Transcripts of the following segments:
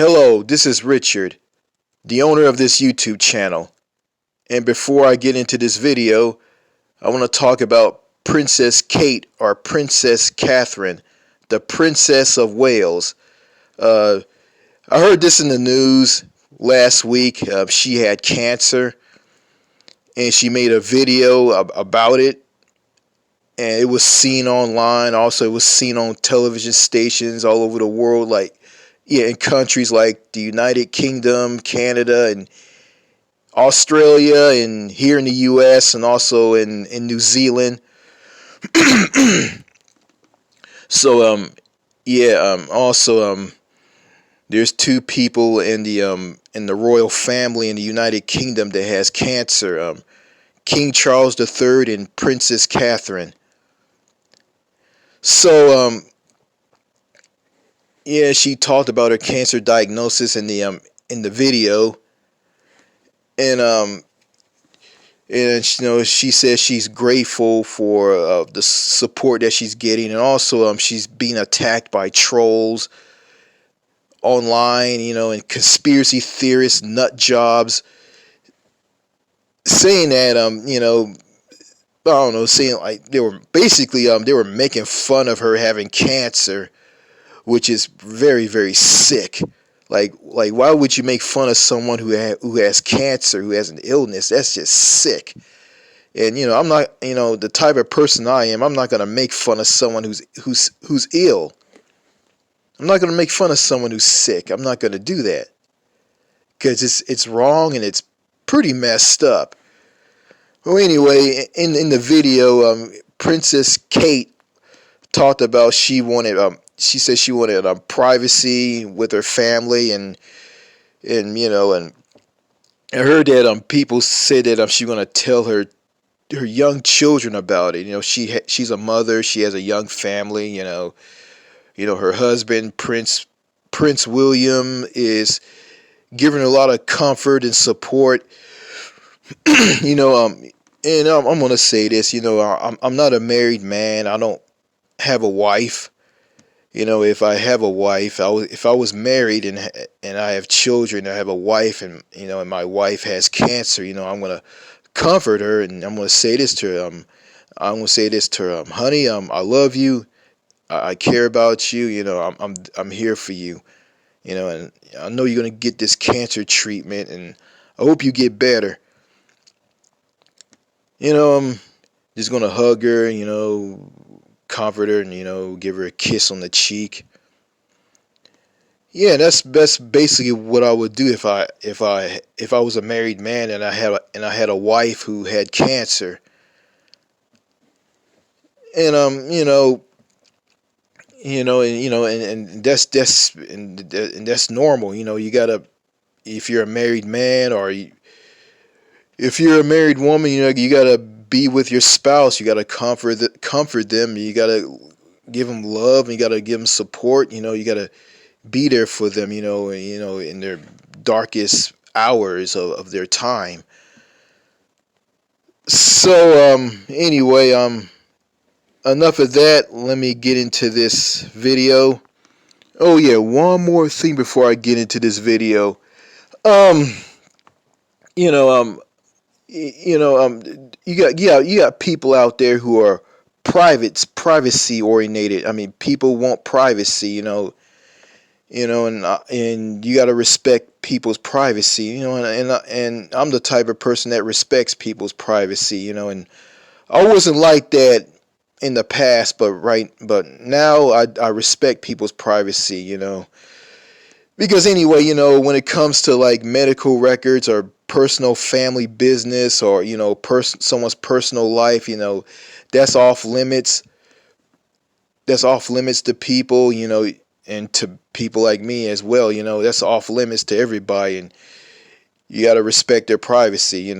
Hello, this is Richard, the owner of this YouTube channel. And before I get into this video, I want to talk about Princess Kate or Princess Catherine, the Princess of Wales. Uh, I heard this in the news last week. She had cancer and she made a video about it. And it was seen online. Also, it was seen on television stations all over the world, in countries like the United Kingdom, Canada, and Australia, and here in the U.S. and also in New Zealand. So also there's two people in the royal family in the United Kingdom that has cancer. King Charles III and Princess Catherine. So she talked about her cancer diagnosis in the video, and she says she's grateful for the support that she's getting, and also she's being attacked by trolls online, and conspiracy theorists, nut jobs, saying that I don't know, saying like they were basically they were making fun of her having cancer, which is very, very sick. Like why would you make fun of someone who has cancer, who has an illness? That's just sick. And I'm not, the type of person I am. I'm not gonna make fun of someone who's ill. I'm not gonna make fun of someone who's sick. I'm not gonna do that because it's wrong and it's pretty messed up. Well, anyway, in the video, Princess Kate talked about she said she wanted privacy with her family, and I heard that people said that she's gonna tell her young children about it. She's a mother. She has a young family. Her husband Prince William is giving her a lot of comfort and support. And I'm gonna say this. I'm not a married man. I don't have a wife. If I have a wife, if I was married and I have children, I have a wife, and my wife has cancer, I'm gonna comfort her, and I'm gonna say this to her. Honey, I love you. I care about you. I'm here for you. And I know you're gonna get this cancer treatment, and I hope you get better. I'm just gonna hug her, comfort her, and give her a kiss on the cheek. Yeah, that's basically what I would do if I was a married man and I had a wife who had cancer. And and that's normal. You gotta, if you're a married man or if you're a married woman, you gotta be with your spouse. You gotta comfort them. You gotta give them love. And you gotta give them support. You gotta be there for them, in their darkest hours of their time. So anyway, enough of that. Let me get into this video. Oh yeah, one more thing before I get into this video. Um, you know, um, you got people out there who are privacy oriented. I mean, people want privacy. And you got to respect people's privacy, and I'm the type of person that respects people's privacy, and I wasn't like that in the past, but now I respect people's privacy, because anyway, when it comes to like medical records or personal family business or someone's personal life, that's off limits. That's off limits to people, and to people like me as well. That's off limits to everybody, and you got to respect their privacy.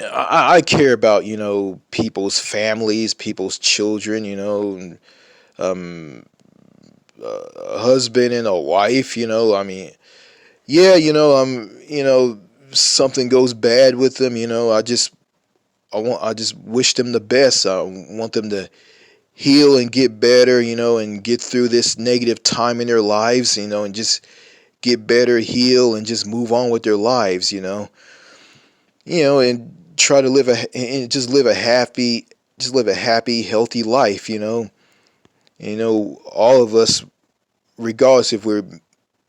I care about people's families, people's children. And, a husband and a wife. I mean, yeah. Something goes bad with them. I just wish them the best. I want them to heal and get better, and get through this negative time in their lives, and just get better, heal, and just move on with their lives, and try to live and just live a happy, healthy life, all of us, regardless if we're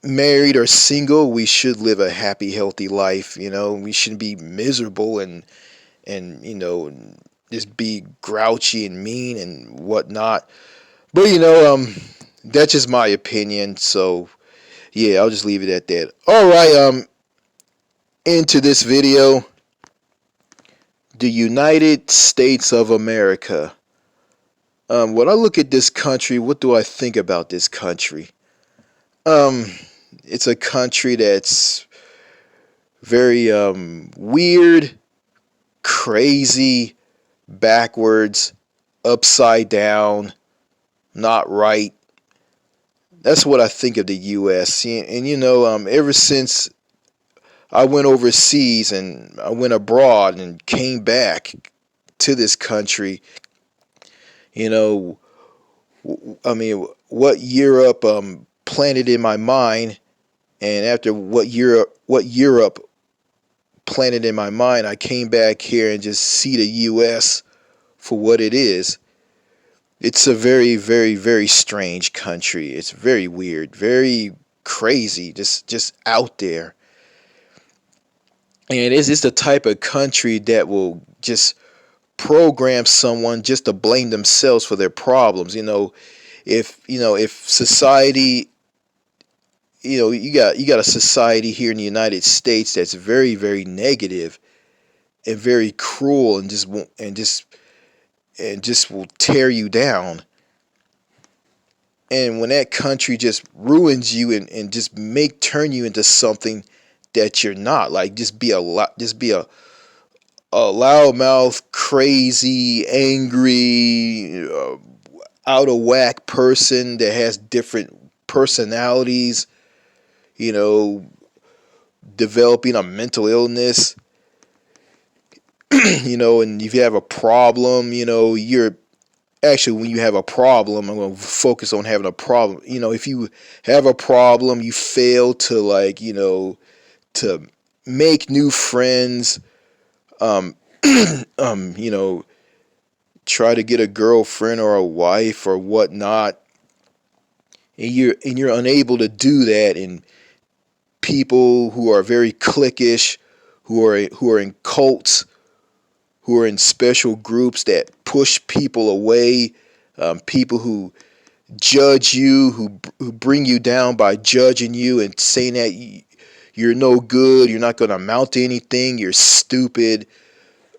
married or single, we should live a happy, healthy life. We shouldn't be miserable and just be grouchy and mean and whatnot. But that's just my opinion. So yeah, I'll just leave it at that. All right, into this video, the United States of America. When I look at this country, what do I think about this country? Um, it's a country that's very weird, crazy, backwards, upside down, not right. That's what I think of the U.S. And ever since I went overseas and I went abroad and came back to this country, you know, I mean, what Europe planted in my mind, and after what Europe planted in my mind, I came back here and just see the U.S. for what it is. It's a very, very, very strange country. It's very weird, very crazy, just out there. And it's the type of country that will just program someone just to blame themselves for their problems. If society, you got a society here in the United States that's very, very negative and very cruel and just will tear you down. And when that country just ruins you and just make turn you into something that you're not, like just be a loudmouth, crazy, angry, out of whack person that has different personalities, you know, developing a mental illness, and if you have a problem, you're actually, when you have a problem, I'm going to focus on having a problem. If you have a problem, you fail to, like, to make new friends, um, you know, try to get a girlfriend or a wife or whatnot, and you're unable to do that, and people who are very cliquish, who are in cults, who are in special groups that push people away, people who judge you, who bring you down by judging you and saying that you're no good, you're not going to amount to anything, you're stupid,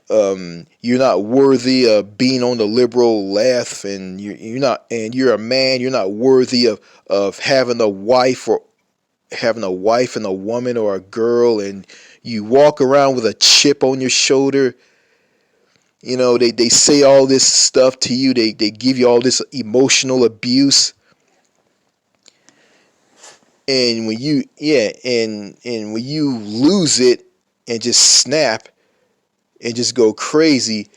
you're not worthy of being on the liberal left, and you're not, and you're a man, you're not worthy of having a wife and a woman or a girl, and you walk around with a chip on your shoulder. They say all this stuff to you. They give you all this emotional abuse. And when you, yeah, and when you lose it and just snap and just go crazy,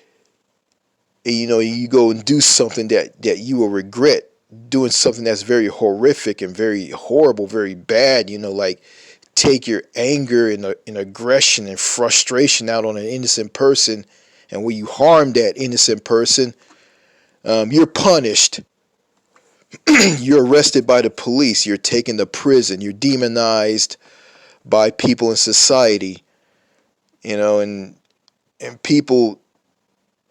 and you go and do something that you will regret, doing something that's very horrific and very horrible, very bad, like take your anger and aggression and frustration out on an innocent person, and when you harm that innocent person, you're punished. You're arrested by the police. You're taken to prison. You're demonized by people in society. And people,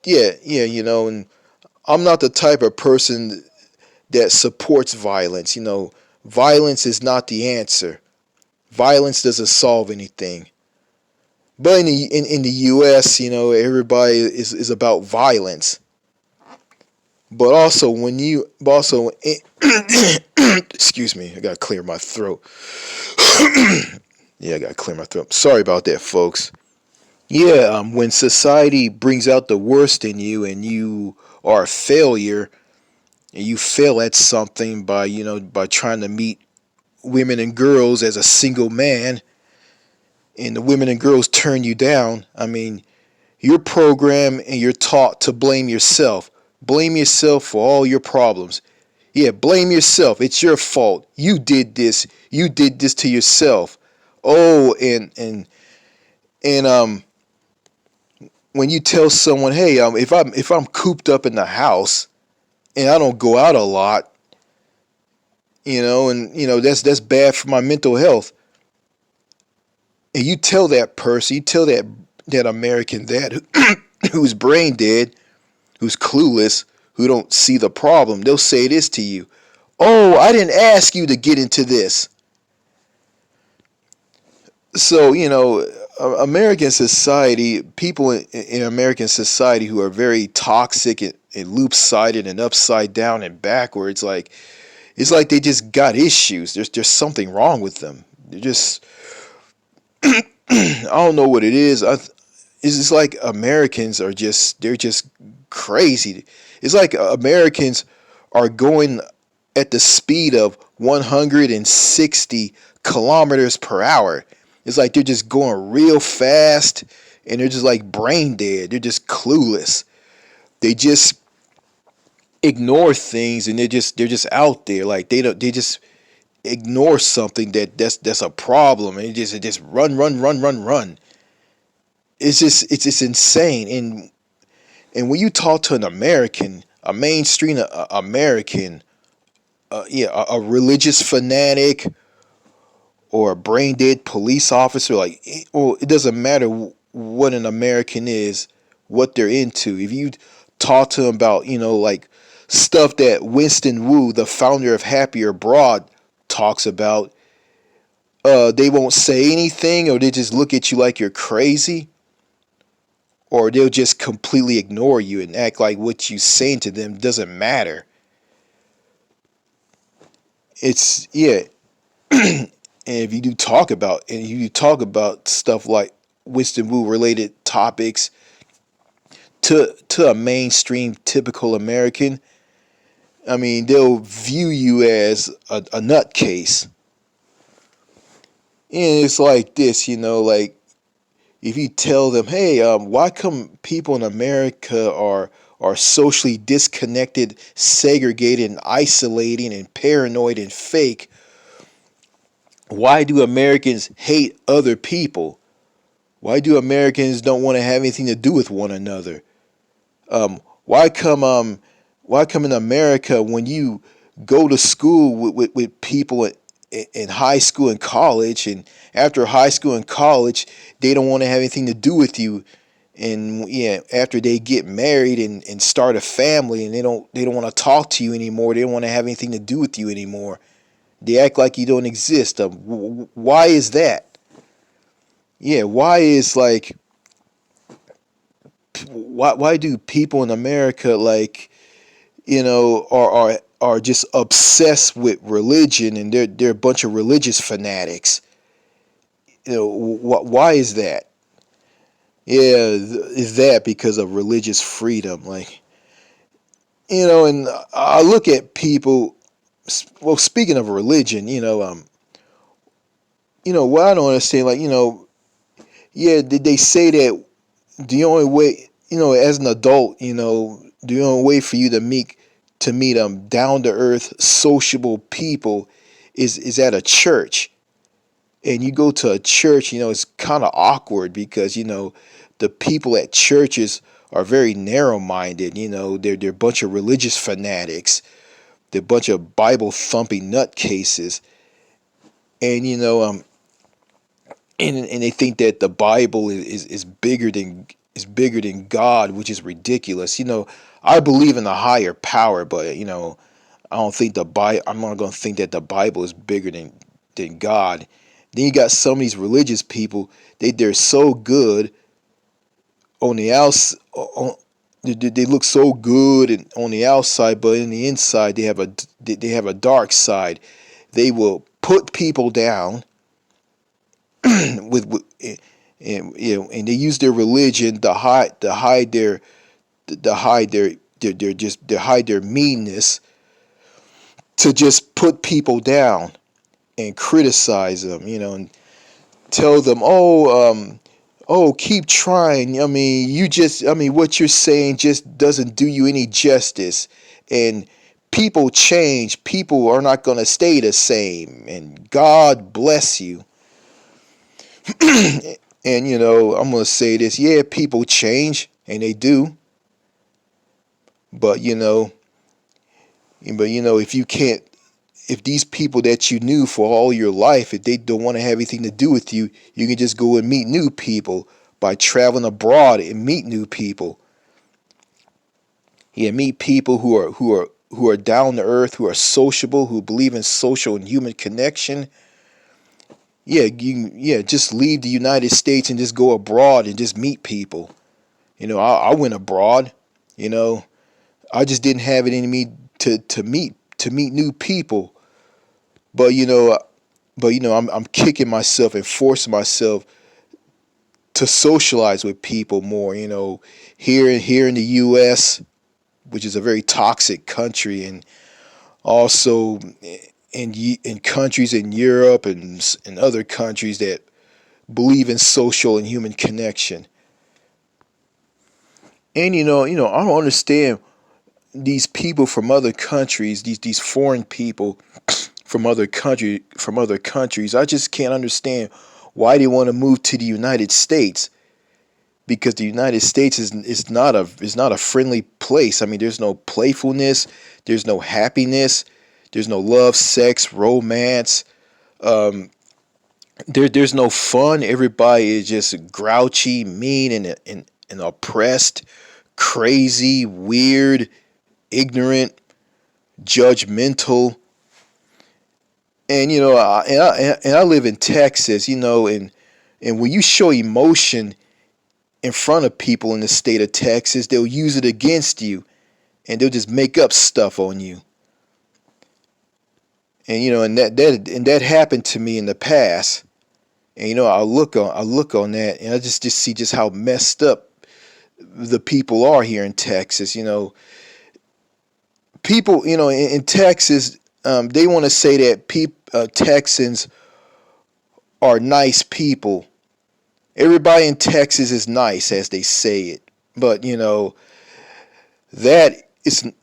and I'm not the type of person that supports violence. Violence is not the answer. Violence doesn't solve anything. But in the U.S., everybody is about violence. But also excuse me, I gotta clear my throat. Yeah, I gotta clear my throat. Sorry about that, folks. Yeah, when society brings out the worst in you and you are a failure, and you fail at something by trying to meet women and girls as a single man, and the women and girls turn you down. I mean, you're programmed and you're taught to blame yourself. Blame yourself for all your problems. Yeah, blame yourself. It's your fault. You did this. You did this to yourself. Oh, and when you tell someone, hey, if I'm cooped up in the house and I don't go out a lot, and that's bad for my mental health. And you tell that person, you tell that American that who's brain dead, who's clueless, who don't see the problem, they'll say this to you. Oh, I didn't ask you to get into this. So, American society, people in American society who are very toxic and loop-sided and upside down and backwards, like, it's like they just got issues. There's something wrong with them. They're just, I don't know what it is. It's just like Americans are they're just crazy. It's like Americans are going at the speed of 160 kilometers per hour. It's like they're just going real fast and they're just like brain dead. They're just clueless. They just ignore things and they're just out there. Like they just ignore something that's a problem and it just run, run, run, run, run. It's just insane. And when you talk to an American, a mainstream American, yeah, a religious fanatic or a brain dead police officer, like, well, it doesn't matter what an American is, what they're into. If you talk to them about, like stuff that Winston Wu, the founder of Happier Abroad, talks about, they won't say anything, or they just look at you like you're crazy, or they'll just completely ignore you and act like what you're saying to them doesn't matter. It's, yeah. And if you talk about stuff like Winston Wu related topics to a mainstream typical American, I mean, they'll view you as a nutcase. And it's like this, like if you tell them, hey, why come people in America are socially disconnected, segregated, and isolating, and paranoid and fake? Why do Americans hate other people? Why do Americans don't want to have anything to do with one another? Um, why come um, why come in America when you go to school with people in high school and college, and after high school and college, they don't want to have anything to do with you, and yeah, after they get married and start a family, and they don't want to talk to you anymore. They don't want to have anything to do with you anymore. They act like you don't exist. Why is that? Yeah, why do people in America, like, are just obsessed with religion, and they're a bunch of religious fanatics? Why is that? Yeah, is that because of religious freedom? Like, and I look at people. Well, speaking of religion, what I don't understand, like, yeah, did they say that the only way, as an adult, the only way for you to meet down to earth, sociable people is at a church. And you go to a church, it's kind of awkward because, the people at churches are very narrow minded. They're a bunch of religious fanatics. They're a bunch of Bible thumping nutcases. And, and they think that the Bible is bigger than God, which is ridiculous. I believe in a higher power, but I don't think I'm not going to think that the Bible is bigger than God. Then you got some of these religious people. They're so good on the outside. They look so good on the outside, but in the inside they have a dark side. They will put people down with and they use their religion to hide their meanness, to just put people down and criticize them, and tell them, oh, oh, keep trying. I mean, what you're saying just doesn't do you any justice. And people change. People are not going to stay the same. And God bless you. And, I'm going to say this. Yeah, people change, and they do. But, if you can't, if these people that you knew for all your life, if they don't want to have anything to do with you, you can just go and meet new people by traveling abroad and meet new people. Yeah, meet people who are down to earth, who are sociable, who believe in social and human connection. Yeah, just leave the United States and just go abroad and just meet people. I went abroad. You know, I just didn't have it in me to meet new people. But I'm kicking myself and forcing myself to socialize with people more. Here in the U.S., which is a very toxic country, and also in countries in Europe and other countries that believe in social and human connection. And I don't understand these people from other countries, these foreign people from other countries. I just can't understand why they want to move to the United States, because the United States is not a friendly place. I mean, there's no playfulness, there's no happiness, there's no love, sex, romance. Um, there's no fun. Everybody is just grouchy, mean, and oppressed, crazy, weird, ignorant, judgmental. And I live in Texas, and when you show emotion in front of people in the state of Texas, they'll use it against you, and they'll just make up stuff on you. And that happened to me in the past. And I look on that, and I just see just how messed up the people are here in Texas. People, in Texas, they want to say that Texans are nice people. Everybody in Texas is nice, as they say it, but that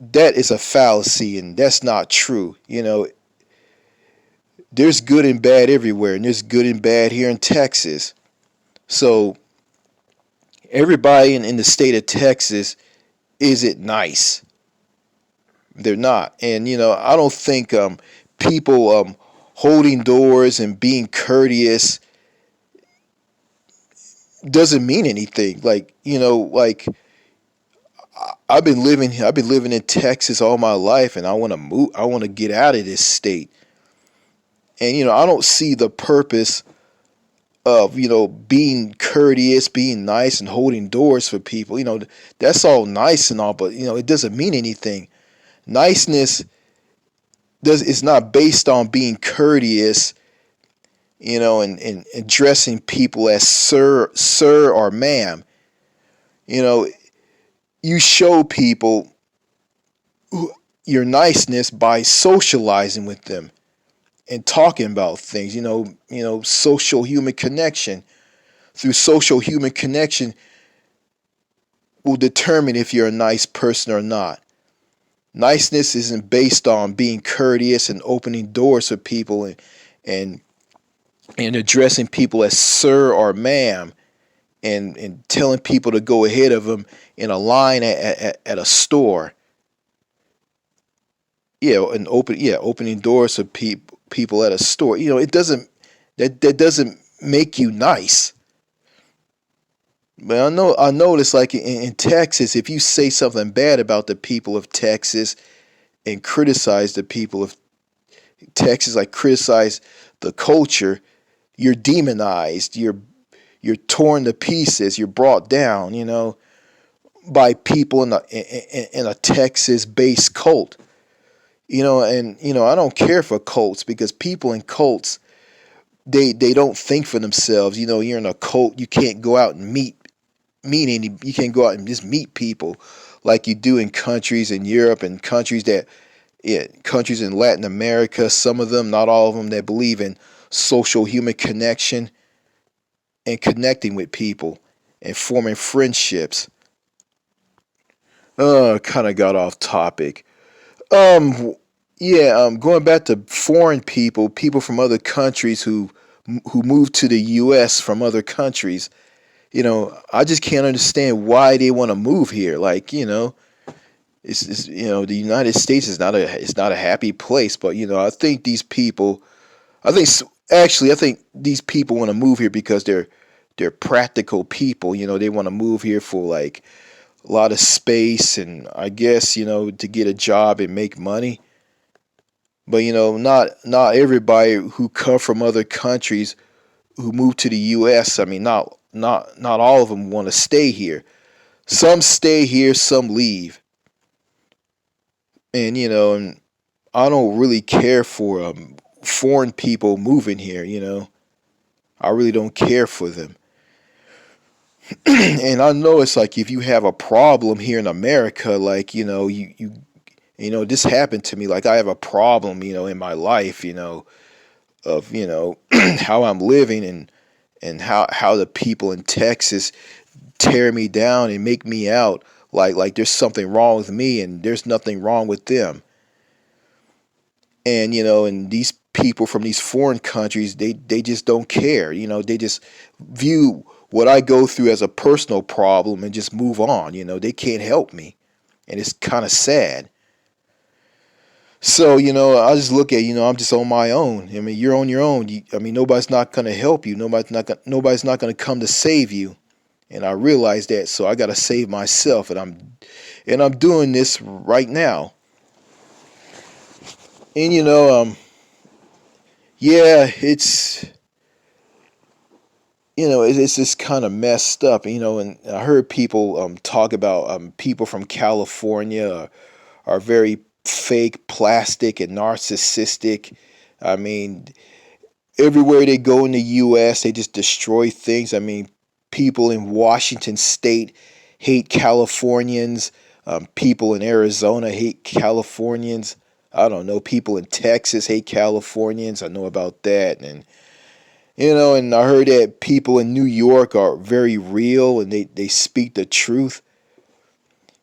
that is a fallacy, and that's not true. There's good and bad everywhere, and there's good and bad here in Texas. So everybody in the state of Texas isn't nice. They're not, and I don't think people holding doors and being courteous doesn't mean anything. Like I've been living in Texas all my life, and I want to move. I want to get out of this state, and I don't see the purpose of being courteous, being nice, and holding doors for people. That's all nice and all, but it doesn't mean anything. Niceness does is not based on being courteous, and addressing people as sir or ma'am. You know, you show people your niceness by socializing with them and talking about things. Social human connection. Through social human connection will determine if you're a nice person or not. Niceness isn't based on being courteous and opening doors for people and and addressing people as sir or ma'am, and telling people to go ahead of them in a line at a store. Opening doors for people at a store. It doesn't that doesn't make you nice. But I notice, like in Texas, if you say something bad about the people of Texas and criticize the people of Texas, like criticize the culture, you're demonized. You're torn to pieces. You're brought down. By people in a Texas-based cult. And I don't care for cults, because people in cults, they don't think for themselves. You're in a cult, you can't go out and you can't go out and just meet people like you do in countries in Europe and countries in Latin America. Some of them, not all of them, that believe in social human connection. and connecting with people and forming friendships. Kind of got off topic. Um, yeah. Going back to foreign people, people from other countries who moved to the U.S. from other countries. I just can't understand why they want to move here. Like, the United States is not a happy place. But I think these people, I think actually, I think these people want to move here because they're practical people. They want to move here for like a lot of space and I guess to get a job and make money. But not everybody who come from other countries who move to the U.S. I mean, not all of them want to stay here. Some stay here, some leave, and I don't really care for foreign people moving here. I really don't care for them. And I know it's like if you have a problem here in America, like this happened to me. Like I have a problem, in my life, of how I'm living and how the people in Texas tear me down and make me out like there's something wrong with me and there's nothing wrong with them. And these people from these foreign countries, they just don't care. They just view what I go through as a personal problem and just move on. They can't help me, and it's kind of sad. So I just look at I'm just on my own. I mean, you're on your own. I mean, nobody's not gonna help you. Nobody's not gonna come to save you. And I realize that, so I gotta save myself, and I'm doing this right now. And yeah, it's just kind of messed up. And I heard people talk about people from California are very fake, plastic, and narcissistic. I mean, everywhere they go in the U.S., they just destroy things. I mean, people in Washington State hate Californians. People in Arizona hate Californians. I don't know. People in Texas hate Californians. I know about that. And I heard that people in New York are very real and they speak the truth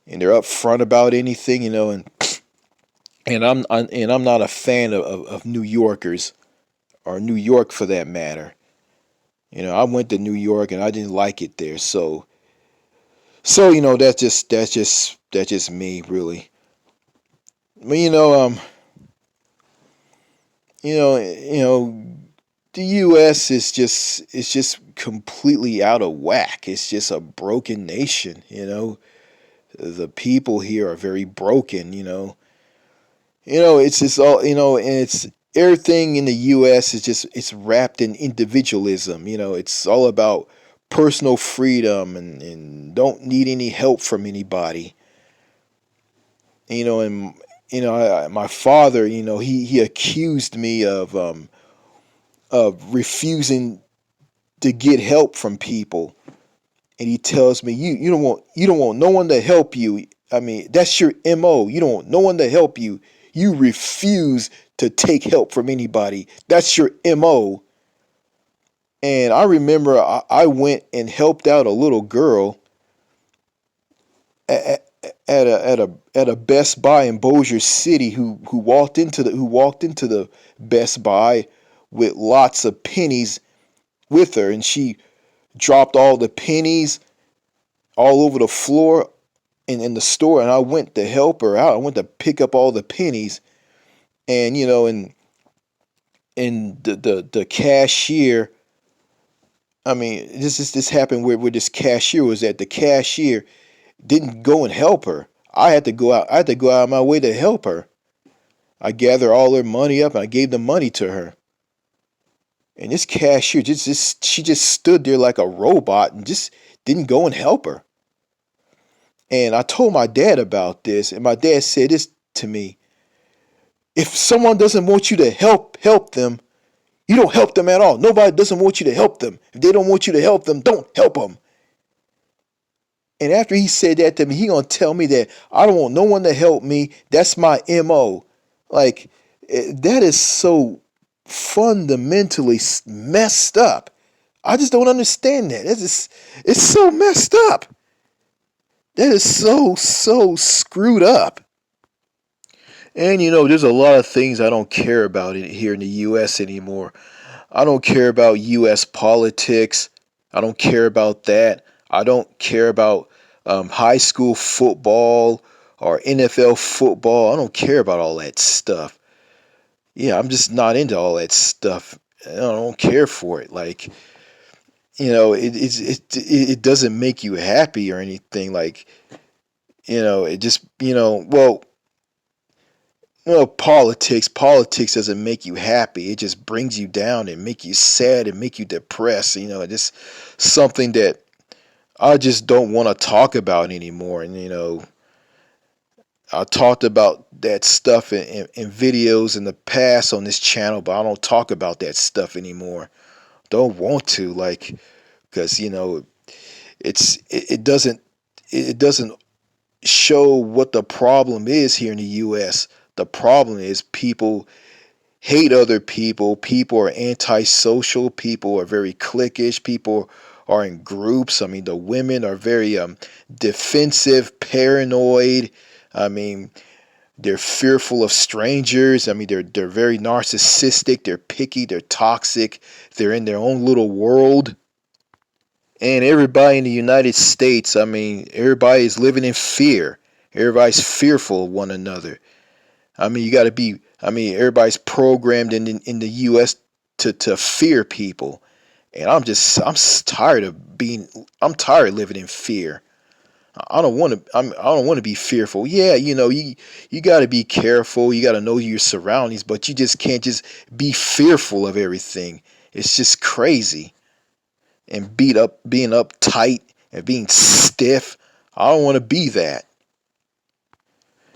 and they're upfront about anything, and I'm not a fan of New Yorkers or New York for that matter. I went to New York and I didn't like it there. So that's just me really. But the U.S. is just completely out of whack. It's just a broken nation. The people here are very broken. It's just all and it's everything in the U.S. is just it's wrapped in individualism. It's all about personal freedom and don't need any help from anybody. And my father, he accused me of refusing to get help from people, and he tells me you don't want no one to help you. I mean, that's your MO. You don't want no one to help you. You refuse to take help from anybody. That's your MO. And I remember I went and helped out a little girl at, at a Best Buy in Bossier City who walked into the Best Buy with lots of pennies with her, and she dropped all the pennies all over the floor in the store, and I went to help her out. I went to pick up all the pennies, and the cashier. I mean, this happened where this cashier was at. The cashier didn't go and help her. I had to go out. I had to go out of my way to help her. I gathered all her money up and I gave the money to her. And this cashier she just stood there like a robot and just didn't go and help her. And I told my dad about this, and my dad said this to me: if someone doesn't want you to help them, you don't help them at all. Nobody doesn't want you to help them. If they don't want you to help them, don't help them. And after he said that to me, he gonna tell me that I don't want no one to help me. That's my MO. Like that is so fundamentally messed up. I just don't understand that. It's so messed up. That is so screwed up. And there's a lot of things I don't care about here in the U.S. anymore. I don't care about U.S. politics. I don't care about that. I don't care about high school football or NFL football. I don't care about all that stuff. Yeah, I'm just not into all that stuff. I don't care for it. Like, it doesn't make you happy or anything. Like, it just, politics doesn't make you happy. It just brings you down and make you sad and make you depressed. Just something that I just don't want to talk about anymore. And I talked about that stuff in videos in the past on this channel, but I don't talk about that stuff anymore. Don't want to, like, because it doesn't show what the problem is here in the U.S. The problem is people hate other people. People are antisocial. People are very cliquish. People are in groups. I mean, the women are very defensive, paranoid. I mean, they're fearful of strangers. I mean, they're very narcissistic. They're picky. They're toxic. They're in their own little world. And everybody in the United States, I mean, everybody is living in fear. Everybody's fearful of one another. I mean, you got to be. I mean, everybody's programmed in the U.S. to fear people, and I'm tired of being. I'm tired of living in fear. I don't want to. I don't want to be fearful. Yeah, you got to be careful. You got to know your surroundings, but you just can't just be fearful of everything. It's just crazy and being uptight and being stiff. I don't want to be that.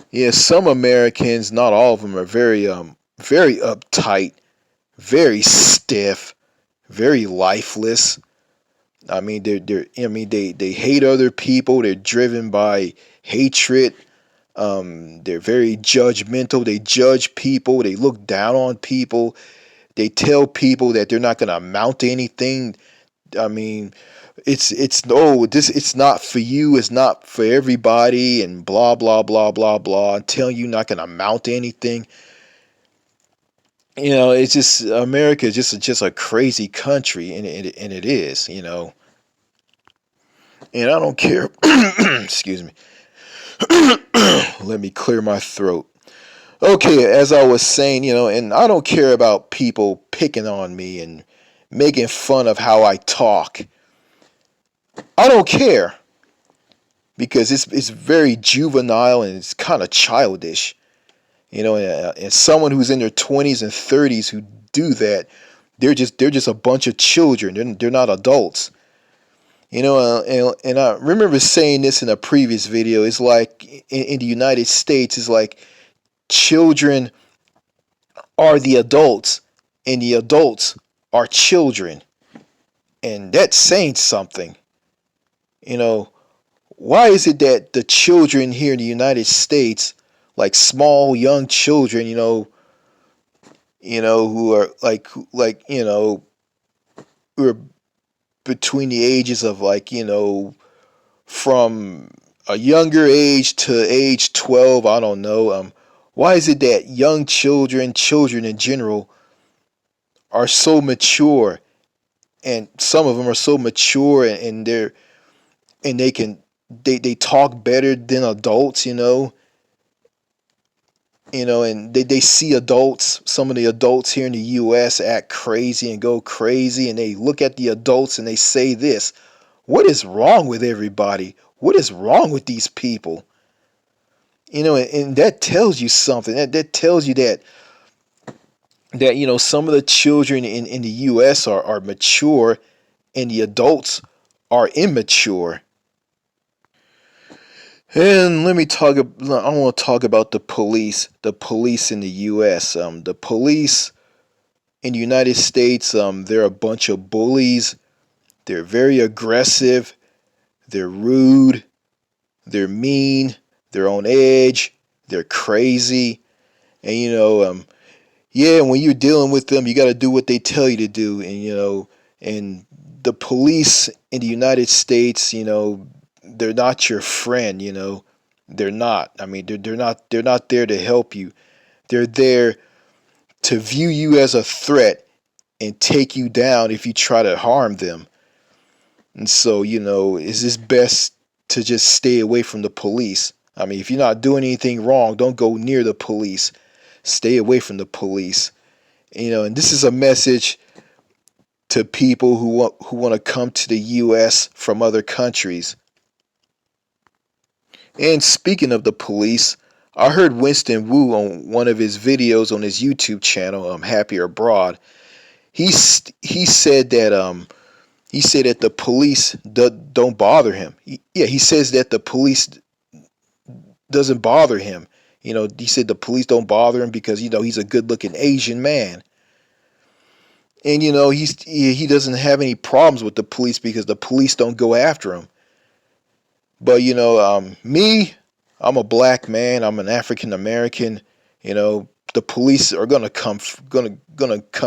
Yeah, some Americans, not all of them, are very uptight, very stiff, very lifeless. I mean, they hate other people. They're driven by hatred. They're very judgmental. They judge people. They look down on people. They tell people that they're not going to amount to anything. I mean, it's no, this it's not for you. It's not for everybody, and blah blah blah blah blah. And telling you not going to amount to anything. It's just America is just a crazy country, and it is. And I don't care. Excuse me. Let me clear my throat. Okay, as I was saying, and I don't care about people picking on me and making fun of how I talk. I don't care because it's very juvenile and it's kind of childish. And someone who's in their 20s and 30s who do that, they're just a bunch of children. They're not adults. And I remember saying this in a previous video. It's like in the United States, it's like children are the adults and the adults are children. And that's saying something. You know, why is it that the children here in the United States, like small young children, who are who are between the ages of from a younger age to age 12, I don't know. Why is it that young children in general, are so mature, and some of them are so mature, and they talk better than adults, and they see adults, some of the adults here in the US act crazy and go crazy, and they look at the adults and they say this: what is wrong with everybody? What is wrong with these people? And that tells you something. That tells you that some of the children in the US are mature, and the adults are immature. And let me talk. I want to talk about the police. The police in the U.S. The police in the United States. They're a bunch of bullies. They're very aggressive. They're rude. They're mean. They're on edge. They're crazy. And yeah, when you're dealing with them, you got to do what they tell you to do. And and the police in the United States, they're not your friend. They're not. I mean, they're not there to help you. They're there to view you as a threat and take you down if you try to harm them. And so, is this best to just stay away from the police? I mean, if you're not doing anything wrong, don't go near the police. Stay away from the police. And this is a message to people who want to come to the US from other countries. And speaking of the police, I heard Winston Wu on one of his videos on his YouTube channel, Happier Abroad. He said that the police don't bother him. He says that the police doesn't bother him. He said the police don't bother him because he's a good-looking Asian man. And he doesn't have any problems with the police because the police don't go after him. But me, I'm a black man. I'm an African American. The police are gonna come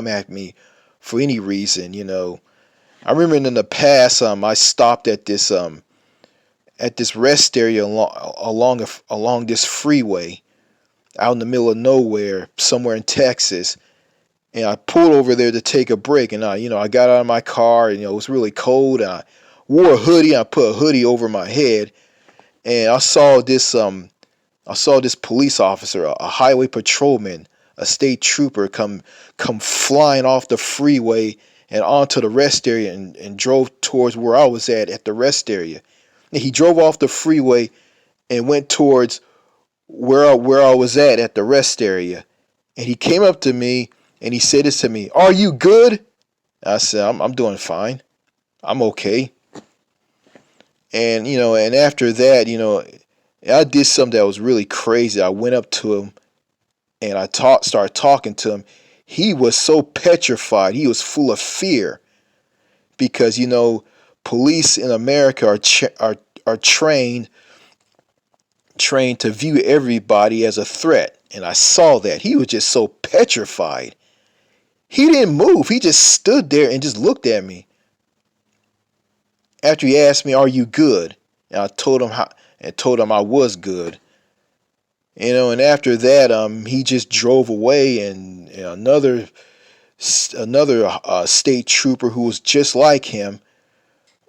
at me for any reason. I remember in the past, I stopped at this rest area along this freeway out in the middle of nowhere, somewhere in Texas. And I pulled over there to take a break, and I got out of my car, and it was really cold. And I wore a hoodie. I put a hoodie over my head, and I saw this police officer, a highway patrolman, a state trooper, come flying off the freeway and onto the rest area, and drove towards where I was at the rest area. And he drove off the freeway and went towards where I was at the rest area. And he came up to me. And he said this to me, "Are you good?" I said, I'm doing fine. I'm okay. And after that, I did something that was really crazy. I went up to him and I started talking to him. He was so petrified. He was full of fear because, police in America are trained to view everybody as a threat. And I saw that. He was just so petrified. He didn't move. He just stood there and just looked at me. After he asked me, "Are you good?" And I told him I was good. And after that, he just drove away, and another state trooper who was just like him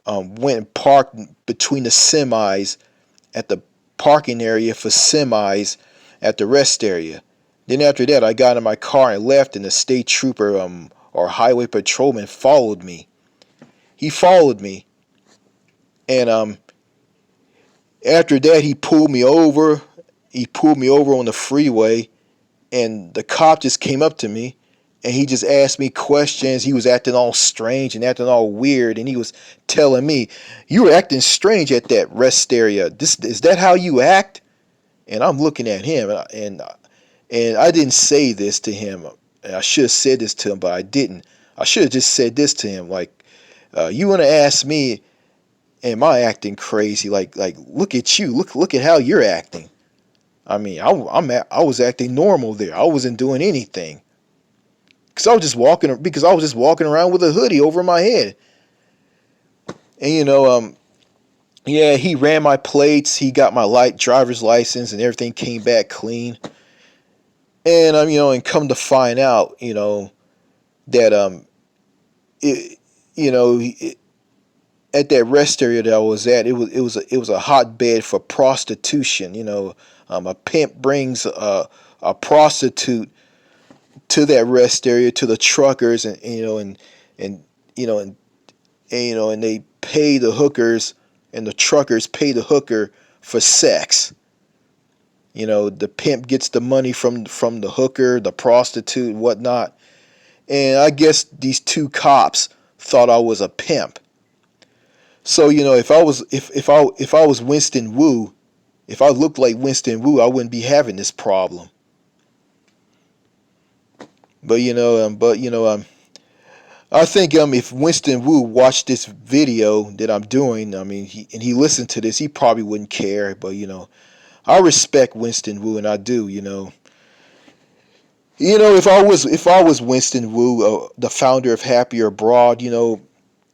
went and parked between the semis at the parking area for semis at the rest area. Then after that, I got in my car and left, and the state trooper or highway patrolman followed me. He followed me, and after that, he pulled me over. He pulled me over on the freeway, and the cop just came up to me, and he just asked me questions. He was acting all strange and acting all weird, and he was telling me, "You were acting strange at that rest area. Is that how you act?" And I'm looking at him, and I didn't say this to him. I should have said this to him, but I didn't. I should have just said this to him, like, "You want to ask me, am I acting crazy? Like, look at you. Look at how you're acting." I mean, I was acting normal there. I wasn't doing anything. Because I was just walking around with a hoodie over my head. And yeah, he ran my plates. He got my driver's license, and everything came back clean. And and come to find out, that it, at that rest area that I was at, it was a hotbed for prostitution. A pimp brings a prostitute to that rest area, to the truckers, and they pay the hookers, and the truckers pay the hooker for sex. The pimp gets the money from the hooker, the prostitute, and whatnot. And I guess these two cops thought I was a pimp. So if I was Winston Wu, if I looked like Winston Wu, I wouldn't be having this problem. But I think if Winston Wu watched this video that I'm doing, I mean, he listened to this, he probably wouldn't care. But I respect Winston Wu, and I do. If I was Winston Wu, the founder of Happier Abroad,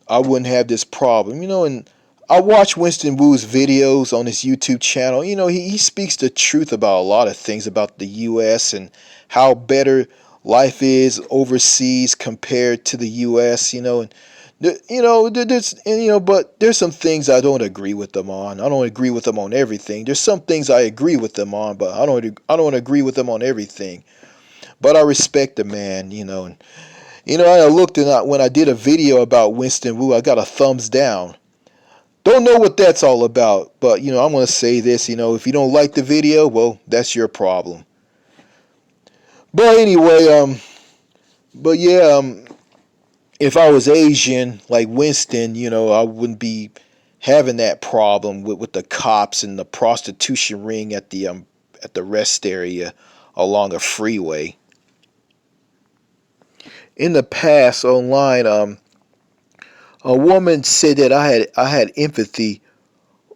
I wouldn't have this problem, and I watch Winston Wu's videos on his YouTube channel. He speaks the truth about a lot of things about the US and how better life is overseas compared to the US, and but there's some things I don't agree with them on. I don't agree with them on everything. There's some things I agree with them on, but I don't agree with them on everything. But I respect the man, and I looked and when I did a video about Winston Wu, I got a thumbs down. Don't know what that's all about, but I'm gonna say this. If you don't like the video, well, that's your problem. But anyway, but yeah, if I was Asian like Winston, I wouldn't be having that problem with the cops and the prostitution ring at the rest area along a freeway. In the past, online, a woman said that I had empathy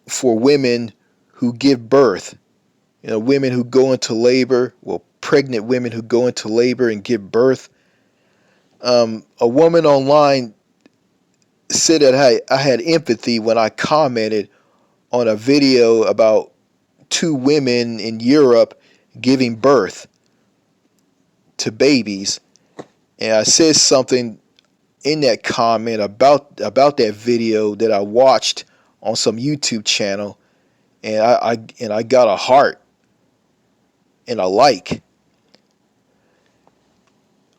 for women who give birth. Women who go into labor, well, pregnant women who go into labor and give birth. A woman online said that I had empathy when I commented on a video about two women in Europe giving birth to babies, and I said something in that comment about that video that I watched on some YouTube channel, and I got a heart and a like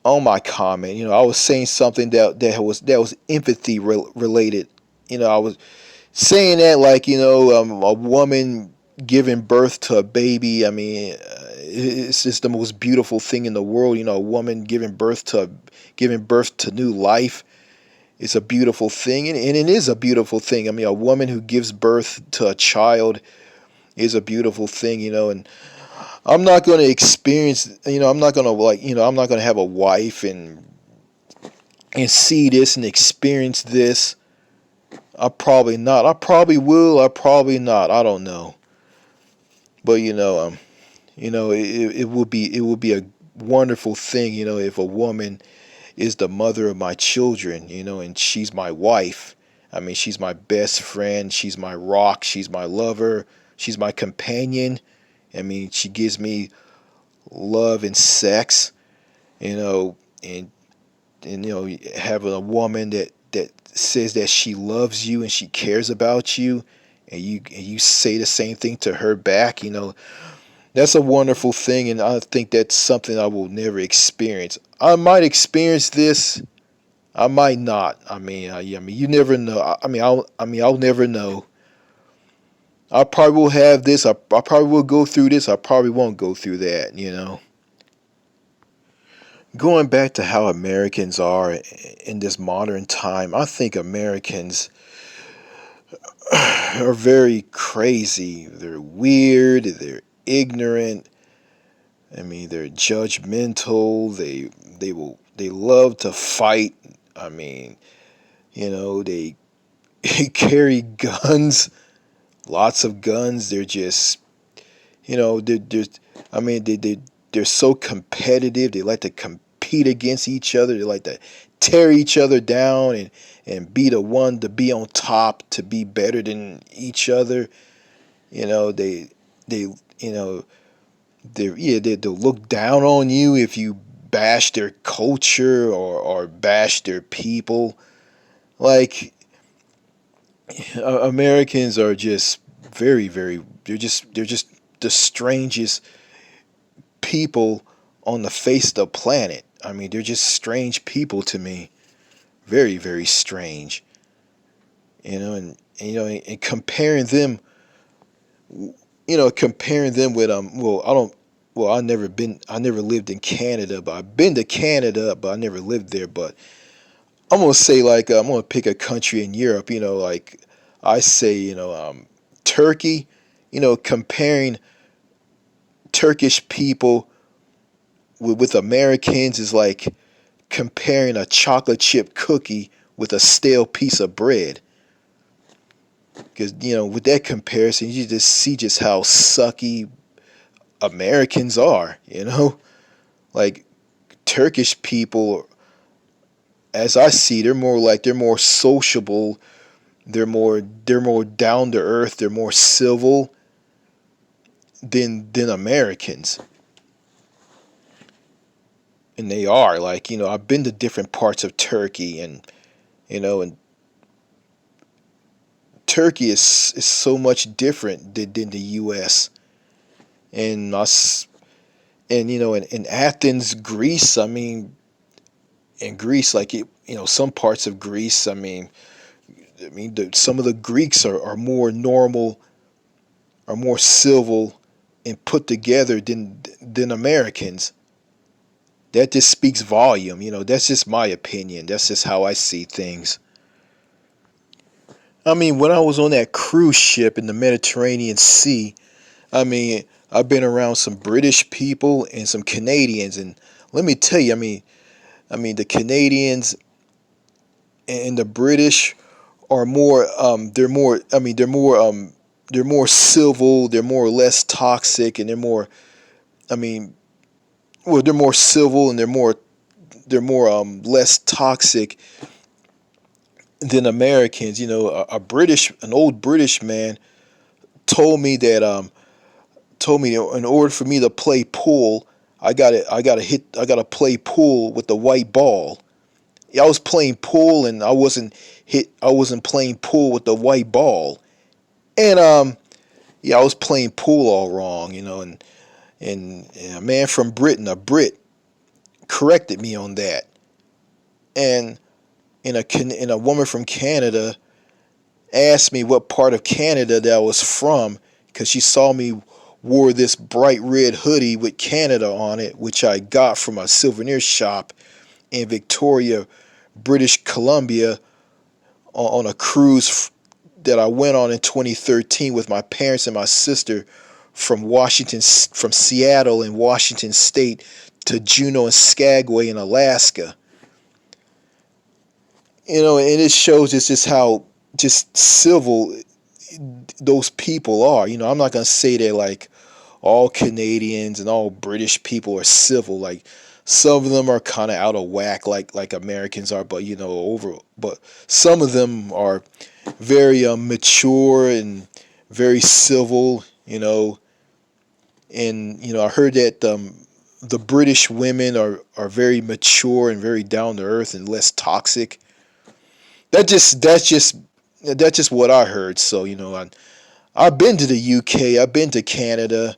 on my comment. I was saying something that was empathy related. I was saying that, like, a woman giving birth to a baby. I mean, it's just the most beautiful thing in the world. A woman giving birth to new life. It's a beautiful thing, and it is a beautiful thing. I mean, a woman who gives birth to a child is a beautiful thing. And I'm not going to experience. I'm not going to, I'm not going to have a wife and see this and experience this. I probably not. I probably will. I probably not. I don't know. But it will be a wonderful thing, if a woman is the mother of my children, and she's my wife. I mean, she's my best friend. She's my rock. She's my lover. She's my companion. I mean, she gives me love and sex, and having a woman that says that she loves you and she cares about you, and you say the same thing to her back. That's a wonderful thing, and I think that's something I will never experience. I might experience this, I might not. I mean, you never know. I'll never know. I probably will have this. I probably will go through this. I probably won't go through that. Going back to how Americans are in this modern time, I think Americans are very crazy. They're weird. They're ignorant. I mean, they're judgmental. They love to fight. I mean, they carry guns, lots of guns. They're just, they're I mean, they're so competitive. They like to compete against each other. They like to tear each other down and be the one to be on top, to be better than each other. They they'll look down on you if you bash their culture or bash their people. Like, Americans are just very, very. They're just the strangest people on the face of the planet. I mean, they're just strange people to me. Very, very strange. And comparing them, with Well, I don't. Well, I never lived in Canada, but I've been to Canada, but I never lived there. But I'm gonna say, like, I'm gonna pick a country in Europe. Like I say, Turkey. Comparing Turkish people with Americans is like comparing a chocolate chip cookie with a stale piece of bread. Because with that comparison, you just see just how sucky Americans are. Like, Turkish people as I see, they're more sociable, they're more down to earth, they're more civil than Americans. And they are like, I've been to different parts of Turkey, and Turkey is so much different than the U.S. and us. And in Athens, Greece, I mean, in Greece, like some parts of Greece, some of the Greeks are more normal, are more civil and put together than Americans. That just speaks volume. That's just my opinion. That's just how I see things. I mean, when I was on that cruise ship in the Mediterranean Sea, I mean, I've been around some British people and some Canadians, and let me tell you, I mean, the Canadians and the British are more, they're more civil, they're more or less toxic, and they're more, I mean, well, they're more civil and they're more less toxic than Americans. An old British man told me that in order for me to play pool, I gotta play pool with the white ball. Yeah, I was playing pool and I wasn't playing pool with the white ball. And yeah, I was playing pool all wrong, and a man from Britain, a Brit, corrected me on that. And and a woman from Canada asked me what part of Canada that I was from because she saw me wore this bright red hoodie with Canada on it, which I got from a souvenir shop in Victoria, British Columbia, on a cruise that I went on in 2013 with my parents and my sister from Seattle in Washington State to Juneau and Skagway in Alaska. And it shows just how just civil those people are. I'm not gonna say that like all Canadians and all British people are civil. Like some of them are kind of out of whack, like Americans are. But some of them are very mature and very civil. And I heard that the British women are very mature and very down to earth and less toxic. That's just what I heard. So I've been to the UK, I've been to Canada,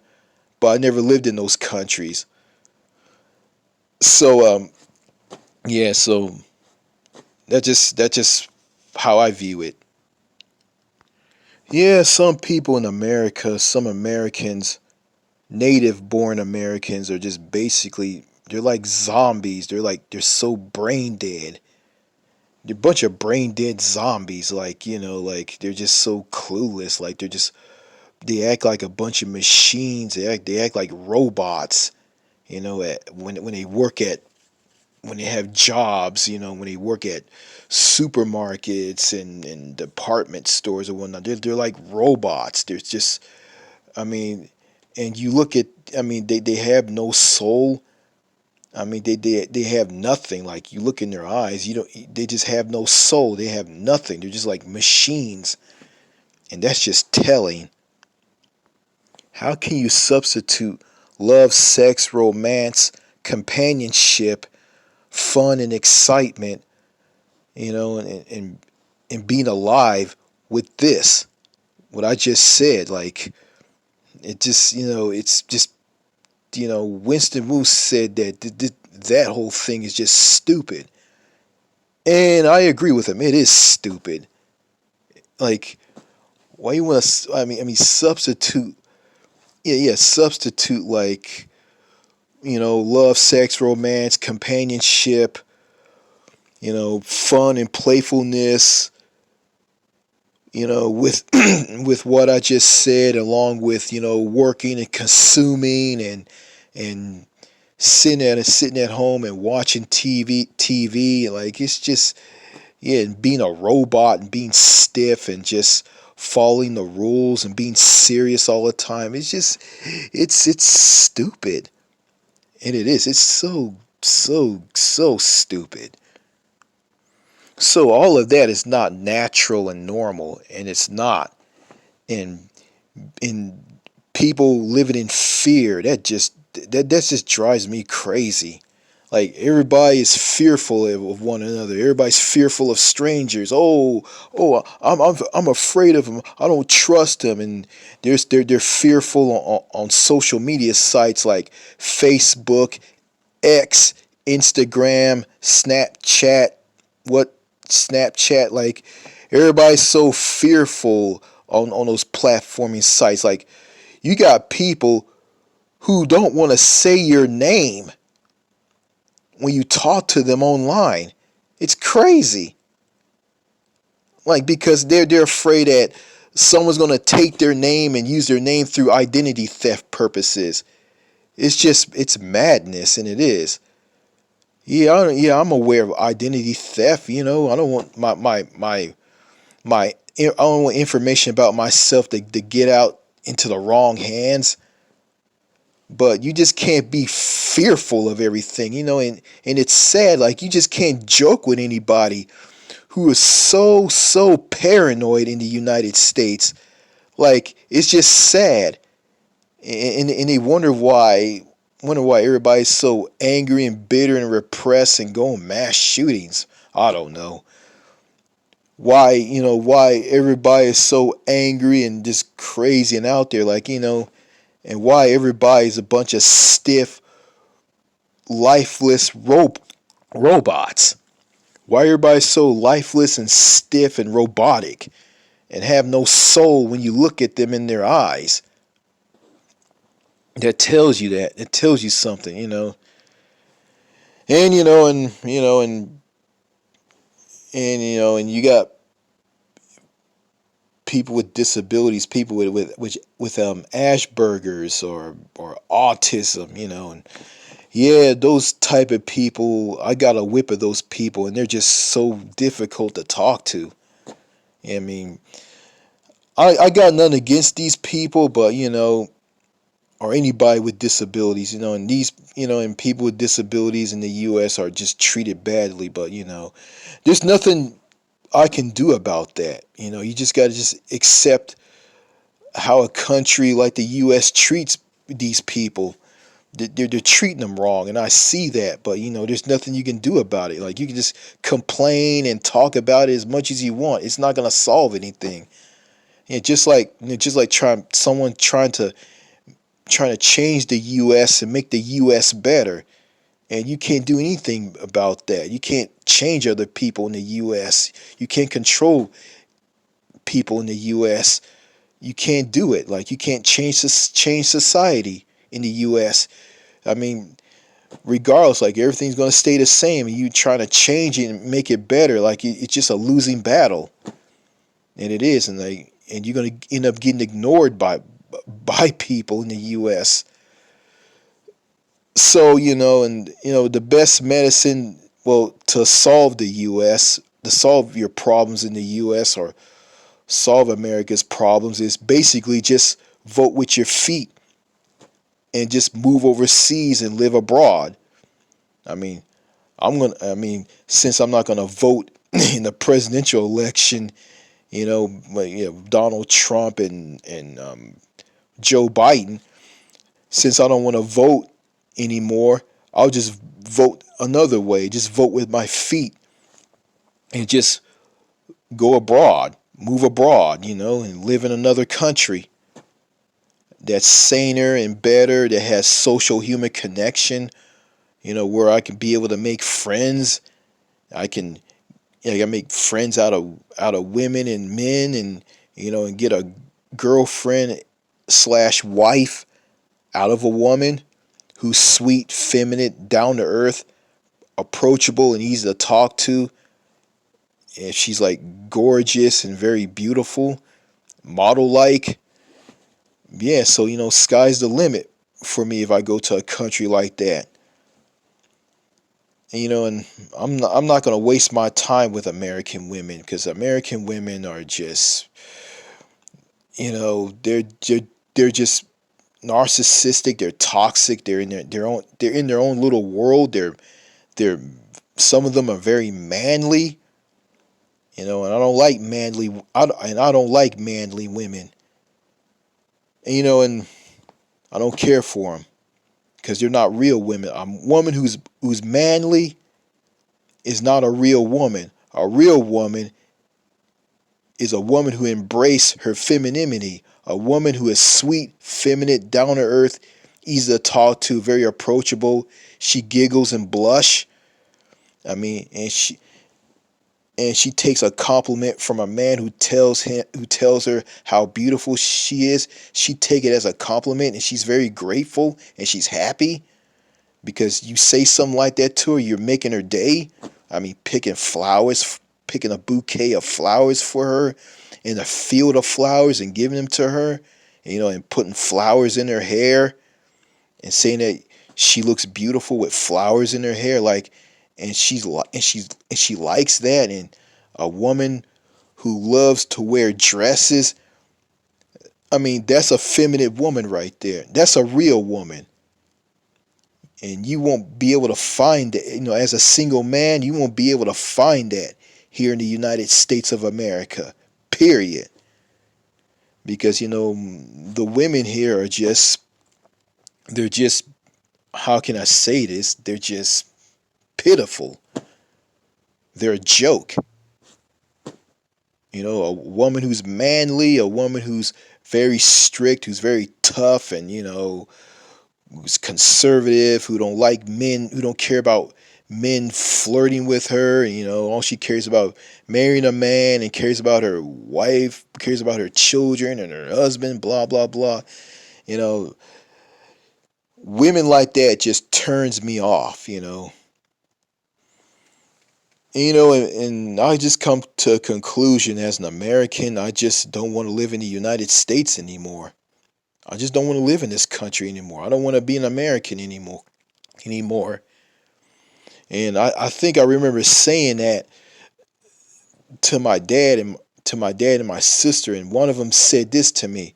but I never lived in those countries. So yeah, so that's just how I view it. Yeah, some people in America, some Americans, native born Americans are just basically they're like zombies. They're so brain dead. They're a bunch of brain dead zombies, like they're just so clueless, they act like a bunch of machines. They act like robots, when they have jobs, when they work at supermarkets and department stores or whatnot. They're like robots. There's just, I mean, and you look at, they have no soul. They have nothing. Like you look in their eyes, they just have no soul. They have nothing. They're just like machines, and that's just telling. How can you substitute love, sex, romance, companionship, fun, and excitement, and being alive with this? What I just said, like, it's just, Winston Moose said that that whole thing is just stupid. And I agree with him. It is stupid. Like, why you want to, substitute, yeah, substitute, like, love, sex, romance, companionship, fun and playfulness, with with what I just said, along with working and consuming and sitting at home and watching TV. Like it's just yeah, and being a robot and being stiff and just following the rules and being serious all the time. It's stupid, and it is. It's so stupid. So all of that is not natural and normal, and it's not. And in people living in fear, that just drives me crazy. Like everybody is fearful of one another. Everybody's fearful of strangers. I'm afraid of them. I don't trust them. And they're fearful on social media sites like Facebook, X, Instagram, Snapchat. What Snapchat? Like everybody's so fearful on those platforming sites. Like you got people who don't want to say your name when you talk to them online. It's crazy. Like because they're afraid that someone's gonna take their name and use their name through identity theft purposes. It's madness, and it is. I'm aware of identity theft. I don't want I don't want information about myself to get out into the wrong hands. But you just can't be fearful of everything, and it's sad. Like you just can't joke with anybody who is so paranoid in the United States. Like it's just sad, and they wonder why everybody's so angry and bitter and repressed and going mass shootings. I don't know why everybody is so angry and just crazy and out there, like and why everybody's a bunch of stiff, lifeless robots. Why everybody's so lifeless and stiff and robotic and have no soul when you look at them in their eyes. That tells you that. It tells you something. And and you got people with disabilities, people with Asperger's or autism, and yeah, those type of people, I got a whip of those people, and they're just so difficult to talk to. I mean, I got nothing against these people, but or anybody with disabilities, and and people with disabilities in the U.S. are just treated badly. But there's nothing I can do about that. You just got to just accept how a country like the U.S. treats these people. They're treating them wrong, and I see that. But there's nothing you can do about it. Like you can just complain and talk about it as much as you want. It's not gonna solve anything. Just like someone trying to change the U.S. and make the U.S. better, and you can't do anything about that. You can't change other people in the U.S. You can't control people in the U.S. You can't do it. Like you can't change society in the U.S. I mean, regardless, like everything's gonna stay the same, and you trying to change it and make it better. Like it's just a losing battle, and it is, and you're gonna end up getting ignored by people in the U.S. So and the best medicine, well, to solve the U.S. to solve your problems in the U.S. or solve America's problems is basically just vote with your feet and just move overseas and live abroad. I mean, since I'm not gonna vote in the presidential election, Donald Trump and Joe Biden. Since I don't want to vote anymore, I'll just vote another way. Just vote with my feet and just go abroad, move abroad, and live in another country that's saner and better, that has social human connection, where I can be able to make friends. I can I can make friends out of women and men, and get a girlfriend slash wife out of a woman who's sweet, feminine, down to earth, approachable, and easy to talk to. And she's like gorgeous and very beautiful, model like. Yeah, so sky's the limit for me if I go to a country like that. And I'm not gonna waste my time with American women, because American women are just, they're just narcissistic. They're toxic. They're in their own little world. They're some of them are very manly. And I don't like I don't like manly women. And I don't care for them because they're not real women. A woman who's manly is not a real woman. A real woman is a woman who embraces her femininity, a woman who is sweet, feminine, down to earth, easy to talk to, very approachable. She giggles and blush. I mean, and she takes a compliment from a man who tells her how beautiful she is. She take it as a compliment, and she's very grateful and she's happy because you say something like that to her. You're making her day. I mean, picking a bouquet of flowers for her in a field of flowers and giving them to her, and putting flowers in her hair and saying that she looks beautiful with flowers in her hair, like, and she likes that. And a woman who loves to wear dresses, I mean, that's a feminine woman right there. That's a real woman. And you won't be able to find it, as a single man, you won't be able to find that here in the United States of America, period. Because, the women here they're just, how can I say this? They're just pitiful. They're a joke. A woman who's manly, a woman who's very strict, who's very tough, and, who's conservative, who don't like men, who don't care about men flirting with her. All she cares about marrying a man and cares about her wife, cares about her children and her husband, blah, blah, blah. You know, Women like that just turns me off. And I just come to a conclusion as an American, I just don't want to live in the United States anymore. I just don't want to live in this country anymore. I don't want to be an American anymore. And I think I remember saying that to my dad and my sister, and one of them said this to me.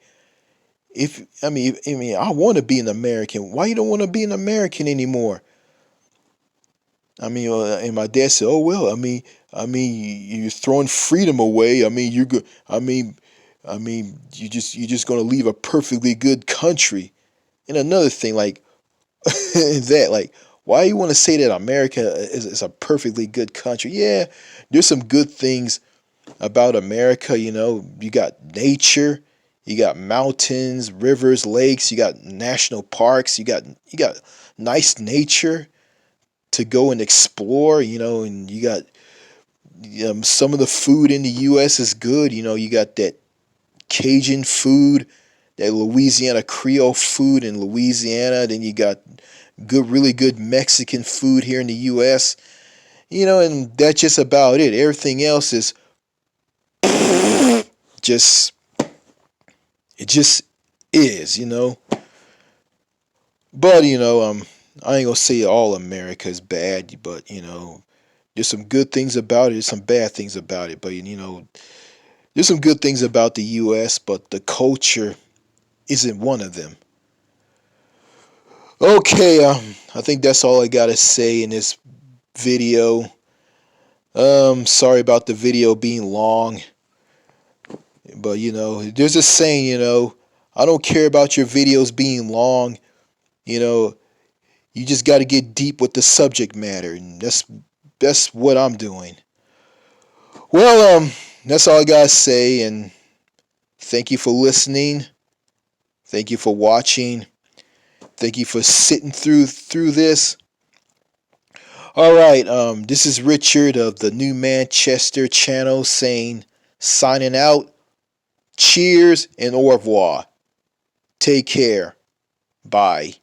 I want to be an American. Why you don't want to be an American anymore? And my dad said, "Oh well, you're throwing freedom away. You're good. You're just going to leave a perfectly good country." And another thing, like that, like, why you want to say that America is a perfectly good country? Yeah, there's some good things about America. You got nature, you got mountains, rivers, lakes, you got national parks, you got nice nature to go and explore. And you got some of the food in the U.S. is good. You got that Cajun food, that Louisiana Creole food in Louisiana. Then you got really good Mexican food here in the U.S. And that's just about it. Everything else is just it just is. But I ain't gonna say all America is bad, but there's some good things about it. There's some bad things about it, but there's some good things about the U.S. But the culture isn't one of them. Okay, I think that's all I gotta say in this video. Sorry about the video being long, but there's a saying, I don't care about your videos being long. You know, you just got to get deep with the subject matter, and that's what I'm doing. Well, that's all I gotta say, and thank you for listening. Thank you for watching. Thank you for sitting through this. All right, this is Richard of the New Manchester channel saying, signing out. Cheers and au revoir. Take care. Bye.